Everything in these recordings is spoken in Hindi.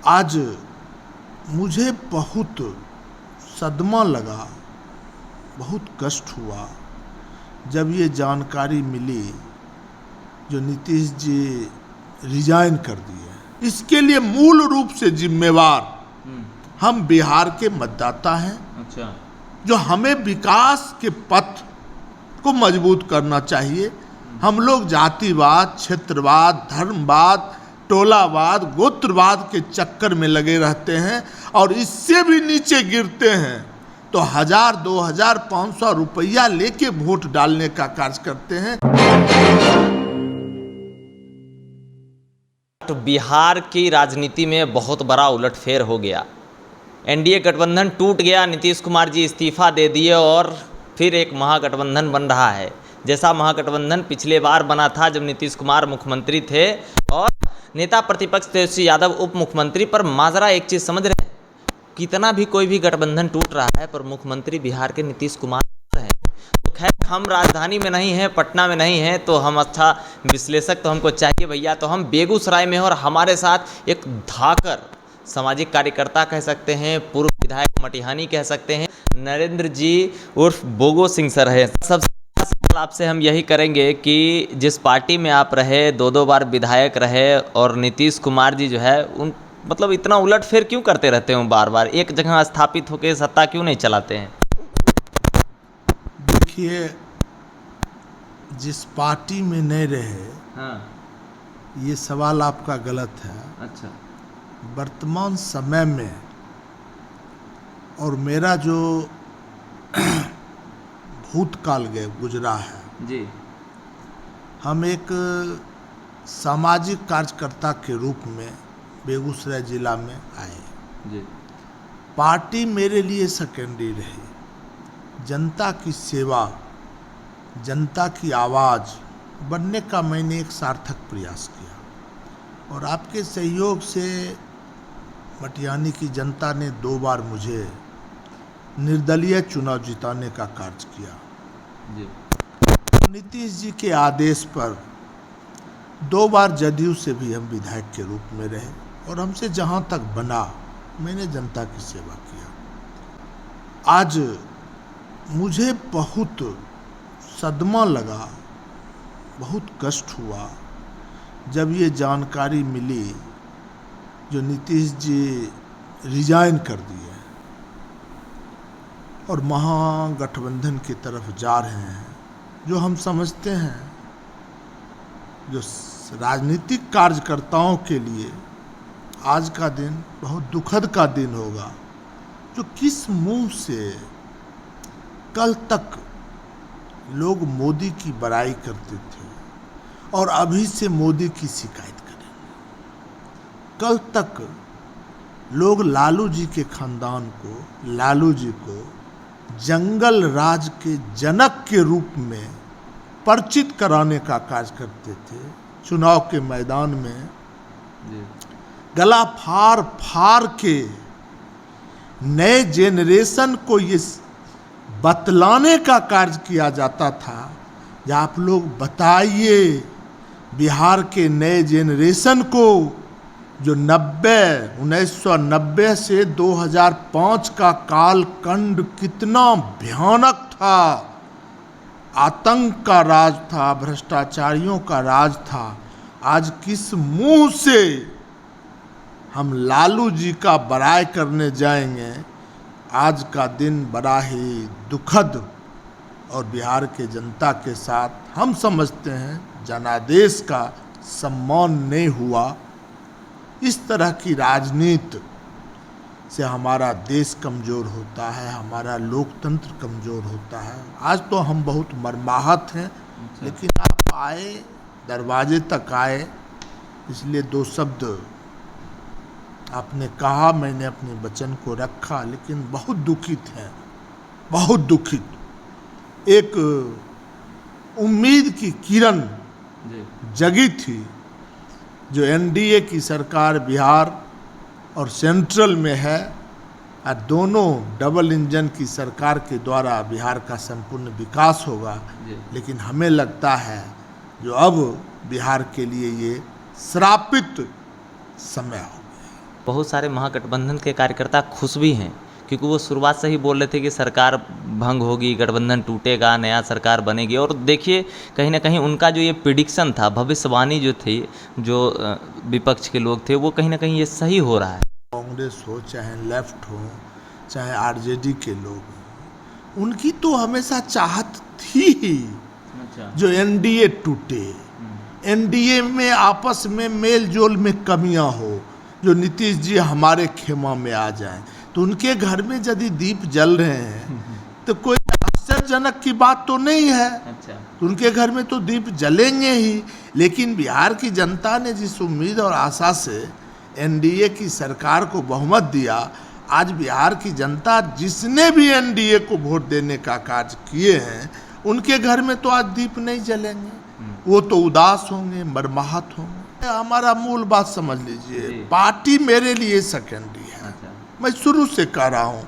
आज मुझे बहुत सदमा लगा, बहुत कष्ट हुआ जब ये जानकारी मिली जो नीतीश जी रिजाइन कर दिए। इसके लिए मूल रूप से जिम्मेवार हम बिहार के मतदाता हैं। अच्छा, जो हमें विकास के पथ को मजबूत करना चाहिए। हम लोग जातिवाद, क्षेत्रवाद, धर्मवाद, टोलावाद, गोत्रवाद के चक्कर में लगे रहते हैं और इससे भी नीचे गिरते हैं तो 1000, 2000, 500 रुपया लेके वोट डालने का कार्य करते हैं। तो बिहार की राजनीति में बहुत बड़ा उलटफेर हो गया। एनडीए गठबंधन टूट गया, नीतीश कुमार जी इस्तीफा दे दिए और फिर एक महागठबंधन बन रहा है। जैसा महागठबंधन पिछले बार बना था जब नीतीश कुमार मुख्यमंत्री थे और नेता प्रतिपक्ष तेजस्वी यादव उप मुख्यमंत्री। पर माजरा एक चीज़ समझ रहे हैं, कितना भी कोई भी गठबंधन टूट रहा है पर मुख्यमंत्री बिहार के नीतीश कुमार हैं। तो खैर हम राजधानी में नहीं हैं, पटना में नहीं हैं, तो हम अच्छा विश्लेषक तो हमको चाहिए भैया। तो हम बेगूसराय में हैं और हमारे साथ एक धाकर सामाजिक कार्यकर्ता कह सकते हैं, पूर्व विधायक मटिहानी कह सकते हैं, नरेंद्र जी उर्फ बोगो सिंह सर है। सबसे सवाल आपसे हम यही करेंगे कि जिस पार्टी में आप रहे, 2 बार विधायक रहे और नीतीश कुमार जी जो है उन मतलब इतना उलटफेर क्यों करते रहते हैं, बार बार एक जगह स्थापित होकर सत्ता क्यों नहीं चलाते हैं? देखिए, जिस पार्टी में नहीं रहे, हाँ, ये सवाल आपका गलत है। अच्छा, वर्तमान समय में और मेरा जो भूतकाल गुजरा है, जी, हम एक सामाजिक कार्यकर्ता के रूप में बेगूसराय जिला में आए। जी, पार्टी मेरे लिए सेकेंडरी रही। जनता की सेवा, जनता की आवाज़ बनने का मैंने एक सार्थक प्रयास किया और आपके सहयोग से मटिहानी की जनता ने 2 बार मुझे निर्दलीय चुनाव जिताने का कार्य किया। जी, नीतीश जी के आदेश पर 2 बार जदयू से भी हम विधायक के रूप में रहे और हमसे जहां तक बना मैंने जनता की सेवा किया। आज मुझे बहुत सदमा लगा, बहुत कष्ट हुआ जब ये जानकारी मिली जो नीतीश जी रिजाइन कर दिए और महागठबंधन की तरफ जा रहे हैं। जो हम समझते हैं जो राजनीतिक कार्यकर्ताओं के लिए आज का दिन बहुत दुखद का दिन होगा। जो किस मुंह से कल तक लोग मोदी की बड़ाई करते थे और अभी से मोदी की शिकायत करेंगे। कल तक लोग लालू जी के खानदान को, लालू जी को जंगल राज के जनक के रूप में परिचित कराने का कार्य करते थे। चुनाव के मैदान में गला फाड़ फाड़ के नए जेनरेशन को ये बतलाने का कार्य किया जाता था। या आप लोग बताइए बिहार के नए जेनरेशन को जो 1990 से 2005 का कालखंड कितना भयानक था। आतंक का राज था, भ्रष्टाचारियों का राज था। आज किस मुंह से हम लालू जी का बड़ाई करने जाएंगे। आज का दिन बड़ा ही दुखद और बिहार के जनता के साथ हम समझते हैं जनादेश का सम्मान नहीं हुआ। इस तरह की राजनीति से हमारा देश कमज़ोर होता है, हमारा लोकतंत्र कमज़ोर होता है। आज तो हम बहुत मर्माहत हैं, लेकिन आप आए, दरवाजे तक आए, इसलिए 2 शब्द आपने कहा, मैंने अपने वचन को रखा। लेकिन बहुत दुखित हैं, बहुत दुखित। एक उम्मीद की किरण जगी थी जो एनडीए की सरकार बिहार और सेंट्रल में है और दोनों डबल इंजन की सरकार के द्वारा बिहार का संपूर्ण विकास होगा। लेकिन हमें लगता है जो अब बिहार के लिए ये श्रापित समय हो गया। बहुत सारे महागठबंधन के कार्यकर्ता खुश भी हैं, क्योंकि वो शुरुआत से ही बोल रहे थे कि सरकार भंग होगी, गठबंधन टूटेगा, नया सरकार बनेगी। और देखिए कहीं ना कहीं उनका जो ये प्रिडिक्शन था, भविष्यवाणी जो थी, जो विपक्ष के लोग थे, वो कहीं ना कहीं ये सही हो रहा है। कांग्रेस हो, चाहे लेफ्ट हो, चाहे आरजेडी के लोग, उनकी तो हमेशा चाहत थी ही जो एनडीए टूटे, एनडीए में आपस में मेल जोल में कमियां हो, जो नीतीश जी हमारे खेमा में आ जाएं। तो उनके घर में यदि दीप जल रहे हैं तो कोई आश्चर्यजनक की बात तो नहीं है। तो उनके घर में तो दीप जलेंगे ही। लेकिन बिहार की जनता ने जिस उम्मीद और आशा से एनडीए की सरकार को बहुमत दिया, आज बिहार की जनता जिसने भी एनडीए को वोट देने का कार्य किए हैं, उनके घर में तो आज दीप नहीं जलेंगे, वो तो उदास होंगे, मरमाहत होंगे। हमारा मूल बात समझ लीजिए, पार्टी मेरे लिए सेकेंडरी है। मैं शुरू से कह रहा हूँ,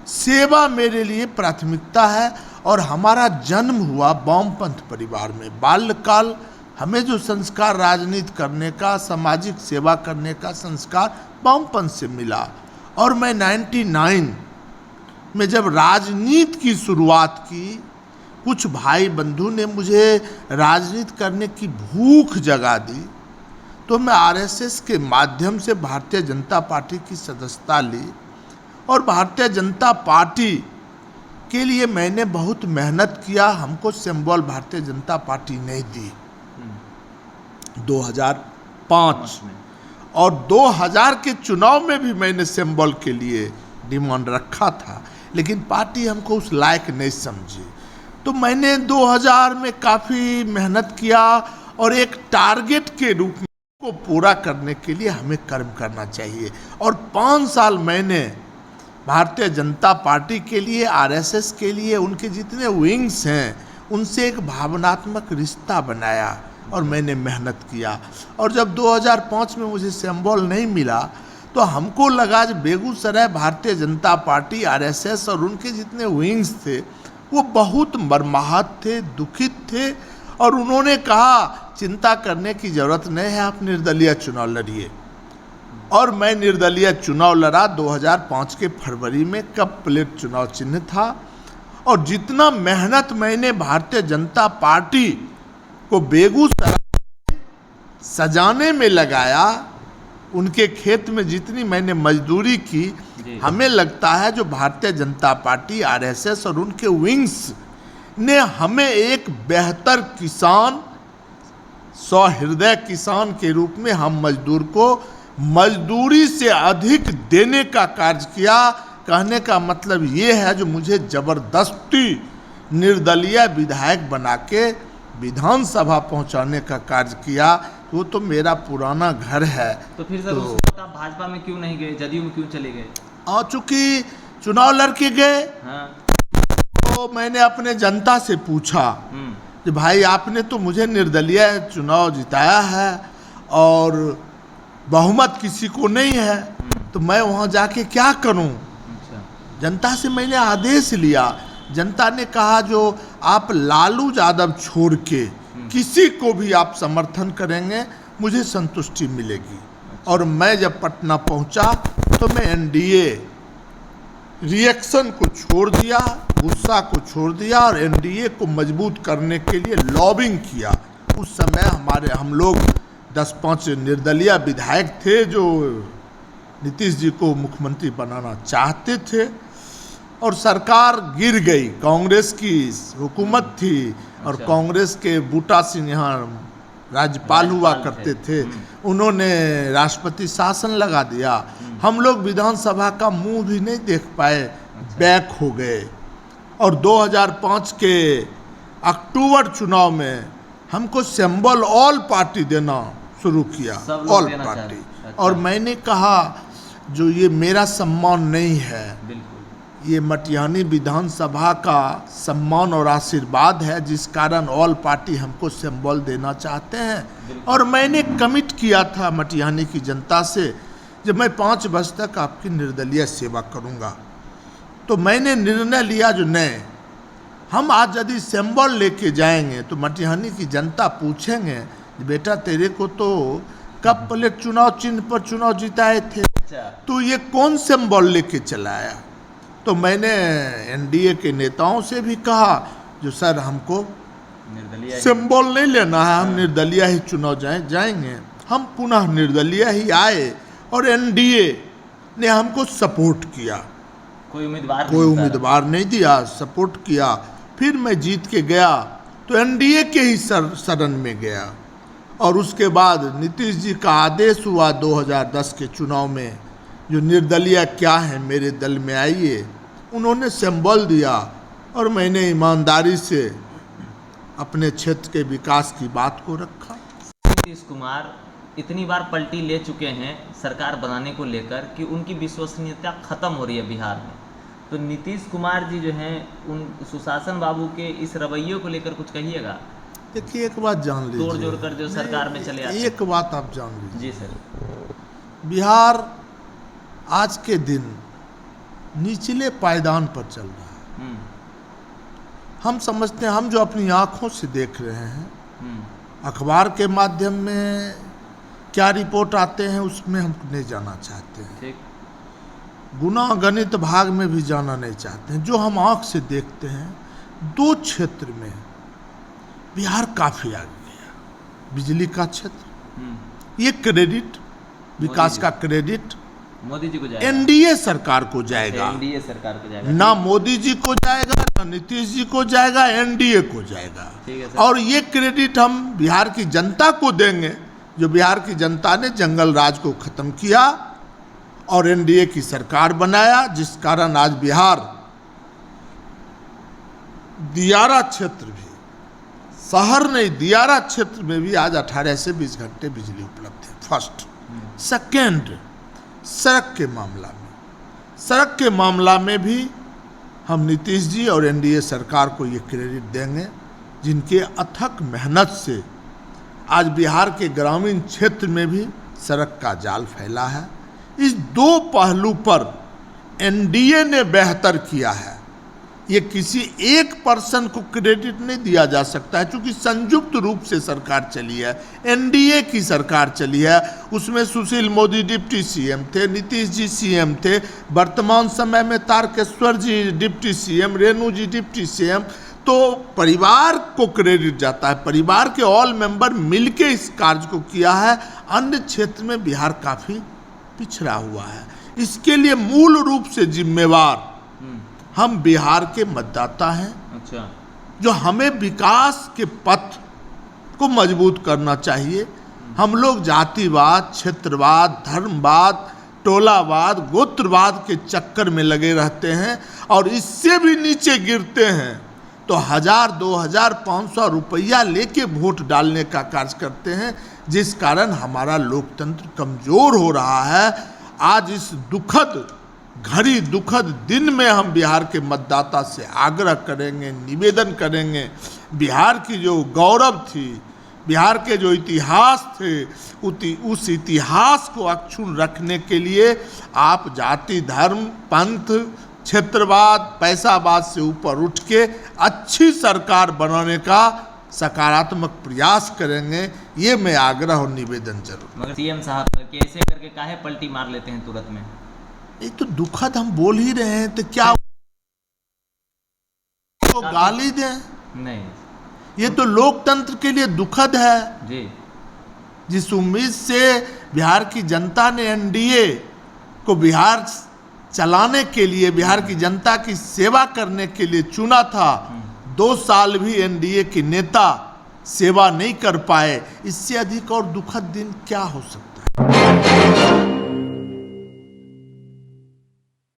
सेवा मेरे लिए प्राथमिकता है। और हमारा जन्म हुआ वामपंथ परिवार में। बाल्यकाल हमें जो संस्कार राजनीति करने का, सामाजिक सेवा करने का संस्कार वामपंथ से मिला। और मैं 99 में जब राजनीति की शुरुआत की, कुछ भाई बंधु ने मुझे राजनीति करने की भूख जगा दी, तो मैं आरएसएस के माध्यम से भारतीय जनता पार्टी की सदस्यता ली। और भारतीय जनता पार्टी के लिए मैंने बहुत मेहनत किया। हमको सिंबल भारतीय जनता पार्टी नहीं दी 2005 में, और 2000 के चुनाव में भी मैंने सिंबल के लिए डिमांड रखा था, लेकिन पार्टी हमको उस लायक नहीं समझी। तो मैंने 2000 में काफ़ी मेहनत किया, और एक टारगेट के रूप में को पूरा करने के लिए हमें कर्म करना चाहिए। और 5 साल मैंने भारतीय जनता पार्टी के लिए, आरएसएस के लिए, उनके जितने विंग्स हैं, उनसे एक भावनात्मक रिश्ता बनाया और मैंने मेहनत किया। और जब 2005 में मुझे सिंबल नहीं मिला, तो हमको लगा कि बेगूसराय भारतीय जनता पार्टी, आरएसएस और उनके जितने विंग्स थे, वो बहुत मर्माहत थे, दुखित थे। और उन्होंने कहा चिंता करने की ज़रूरत नहीं है, आप निर्दलीय चुनाव लड़िए। और मैं निर्दलीय चुनाव लड़ा 2005 के फरवरी में। कप प्लेट चुनाव चिन्ह था। और जितना मेहनत मैंने भारतीय जनता पार्टी को बेगूसराय सजाने में लगाया, उनके खेत में जितनी मैंने मजदूरी की, हमें लगता है जो भारतीय जनता पार्टी, आरएसएस और उनके विंग्स ने हमें एक बेहतर किसान, सहृदय किसान के रूप में हम मजदूर को मजदूरी से अधिक देने का कार्य किया। कहने का मतलब ये है, जो मुझे जबरदस्ती निर्दलीय विधायक बना के विधानसभा पहुंचाने का कार्य किया, वो तो मेरा पुराना घर है। तो फिर सर उस वक्त आप भाजपा में क्यों नहीं गए, जदयू में क्यों चले गए? चूंकि चुनाव लड़के गए, हाँ। तो मैंने अपने जनता से पूछा कि भाई आपने तो मुझे निर्दलीय चुनाव जिताया है और बहुमत किसी को नहीं है, तो मैं वहाँ जाके क्या करूँ? जनता से मैंने आदेश लिया। जनता ने कहा जो आप लालू यादव छोड़ के किसी को भी आप समर्थन करेंगे, मुझे संतुष्टि मिलेगी। और मैं जब पटना पहुंचा तो मैं एनडीए रिएक्शन को छोड़ दिया, गुस्सा को छोड़ दिया, और एनडीए को मजबूत करने के लिए लॉबिंग किया। उस समय हम लोग 10-5 निर्दलीय विधायक थे जो नीतीश जी को मुख्यमंत्री बनाना चाहते थे, और सरकार गिर गई। कांग्रेस की हुकूमत थी, और कांग्रेस के बूटा सिंह यहाँ राज्यपाल हुआ करते थे, उन्होंने राष्ट्रपति शासन लगा दिया। हम लोग विधानसभा का मुंह भी नहीं देख पाए, बैक हो गए। और 2005 के अक्टूबर चुनाव में हमको सिंबल ऑल पार्टी देना शुरू किया, ऑल पार्टी। और मैंने कहा जो ये मेरा सम्मान नहीं है, ये मटिहानी विधानसभा का सम्मान और आशीर्वाद है, जिस कारण ऑल पार्टी हमको सिंबल देना चाहते हैं। और मैंने कमिट किया था मटिहानी की जनता से, जब मैं 5 वर्ष तक आपकी निर्दलीय सेवा करूंगा। तो मैंने निर्णय लिया जो नहीं, हम आज यदि सिंबल लेके जाएंगे तो मटिहानी की जनता पूछेंगे बेटा तेरे को तो कप प्लेट चुनाव चिन्ह पर चुनाव जिताए थे, अच्छा। तो ये कौन सिंबल लेके चला आया? तो मैंने एनडीए के नेताओं से भी कहा जो सर हमको निर्दलीय सिंबल नहीं लेना है, हम निर्दलीय ही चुनाव जाएंगे। हम पुनः निर्दलीय ही आए और एनडीए ने हमको सपोर्ट किया, कोई उम्मीदवार नहीं दिया, सपोर्ट किया। फिर मैं जीत के गया तो एनडीए के ही शरण में गया और उसके बाद नीतीश जी का आदेश हुआ 2010 के चुनाव में जो निर्दलीय क्या है मेरे दल में आइए। उन्होंने सिंबल दिया और मैंने ईमानदारी से अपने क्षेत्र के विकास की बात को रखा। नीतीश कुमार इतनी बार पलटी ले चुके हैं सरकार बनाने को लेकर कि उनकी विश्वसनीयता खत्म हो रही है बिहार में। तो नीतीश कुमार जी जो हैं उन सुशासन बाबू के इस रवैये को लेकर कुछ कहिएगा। देखिए एक बात जान लीजिए, तोड़ जोड़ कर जो सरकार में चले आते हैं। एक बात आप जान लीजिए जी सर, बिहार आज के दिन निचले पायदान पर चल रहा है। हम समझते हैं, हम जो अपनी आंखों से देख रहे हैं, अखबार के माध्यम में क्या रिपोर्ट आते हैं उसमें हम नहीं जाना चाहते हैं, ठीक। गुना गणित भाग में भी जाना नहीं चाहते हैं। जो हम आंख से देखते हैं, दो क्षेत्र में बिहार काफी आगे गया। बिजली का क्षेत्र, ये क्रेडिट, विकास का क्रेडिट मोदी जी को जाएगा, एनडीए सरकार को जाएगा। एनडीए सरकार को जाएगा, ना मोदी जी को जाएगा, ना नीतीश जी को जाएगा, एनडीए को जाएगा। ठीक है सर। और ये क्रेडिट हम बिहार की जनता को देंगे, जो बिहार की जनता ने जंगल राज को खत्म किया और एनडीए की सरकार बनाया, जिस कारण आज बिहार दियारा क्षेत्र भी, शहर नहीं दियारा क्षेत्र में भी आज 18 से 20 घंटे बिजली उपलब्ध है। फर्स्ट। सेकेंड, सड़क के मामला में भी हम नीतीश जी और एनडीए सरकार को ये क्रेडिट देंगे, जिनके अथक मेहनत से आज बिहार के ग्रामीण क्षेत्र में भी सड़क का जाल फैला है। इस दो पहलू पर एनडीए ने बेहतर किया है। ये किसी एक पर्सन को क्रेडिट नहीं दिया जा सकता है, क्योंकि संयुक्त रूप से सरकार चली है, एनडीए की सरकार चली है। उसमें सुशील मोदी डिप्टी सीएम थे, नीतीश जी सीएम थे, वर्तमान समय में तारकेश्वर जी डिप्टी सीएम, रेणु जी डिप्टी सीएम। तो परिवार को क्रेडिट जाता है, परिवार के ऑल मेंबर मिलके इस कार्य को किया है। अन्य क्षेत्र में बिहार काफी पिछड़ा हुआ है। इसके लिए मूल रूप से जिम्मेवार हम बिहार के मतदाता हैं। अच्छा। जो हमें विकास के पथ को मजबूत करना चाहिए। हम लोग जातिवाद, क्षेत्रवाद, धर्मवाद, टोलावाद, गोत्रवाद के चक्कर में लगे रहते हैं और इससे भी नीचे गिरते हैं तो 1000, 2000, 500 रुपया लेके वोट डालने का कार्य करते हैं, जिस कारण हमारा लोकतंत्र कमजोर हो रहा है। आज इस दुखद घड़ी, दुखद दिन में हम बिहार के मतदाता से आग्रह करेंगे, निवेदन करेंगे, बिहार की जो गौरव थी, बिहार के जो इतिहास थे, उस इतिहास को अक्षुण्ण रखने के लिए आप जाति, धर्म, पंथ, क्षेत्रवाद, पैसावाद से ऊपर उठ के अच्छी सरकार बनाने का सकारात्मक प्रयास करेंगे। ये मैं आग्रह और निवेदन जरूर। मगर सीएम साहब कैसे करके काहे पलटी मार लेते हैं तुरंत में? ये तो दुखद हम बोल ही रहे हैं, तो क्या तो गाली दें? नहीं, ये तो लोकतंत्र के लिए दुखद है जी। जिस उम्मीद से बिहार की जनता ने एनडीए को बिहार चलाने के लिए, बिहार की जनता की सेवा करने के लिए चुना था। 2 साल भी एनडीए के नेता सेवा नहीं कर पाए। इससे अधिक और दुखद दिन क्या हो सकता है?